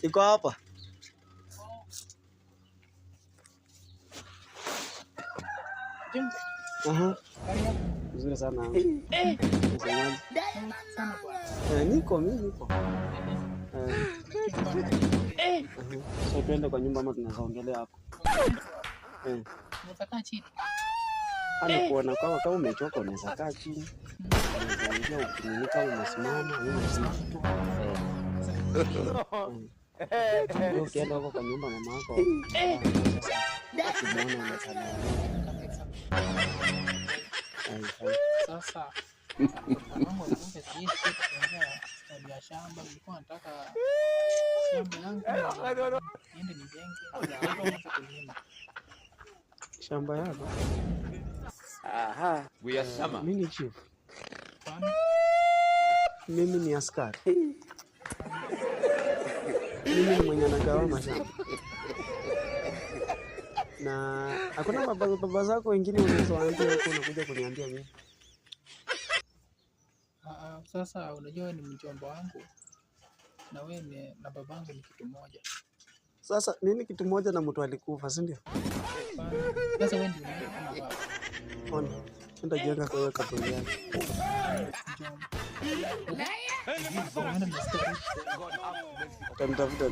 Iko hapa. Vizuri sana. Niko mimi. So tuende kwa nyumba ama tunaweza ongelea hapo. Unataka chini? Ana kuona kama umechoka unaweza kaa chini. Unaweza ukinyuka umesimama, ukienda huko kwa nyumba mama yako. Umeona unasema. Sasa mama alikuja sisi tukaongea stadi ya shamba, nilikuwa nataka shamba yangu niende nijenge au kulima. Shamba yako? We are Sama. Mimi ni chief. Mimi ni askari. Mimi ni mwenye anagawa mashamba. Na hakuna baba zako wengine unazoambia huko unakuja kuniambia mimi. Sasa unajua wewe ni mjomba wangu na wewe na babangu ni kitu moja. Sasa nini kitu moja na mtu alikufa, si ndio? Sasa wewe ndio kama baba. Ona, nenda jenga kwa wewe kaburi yako. Tamtafuta.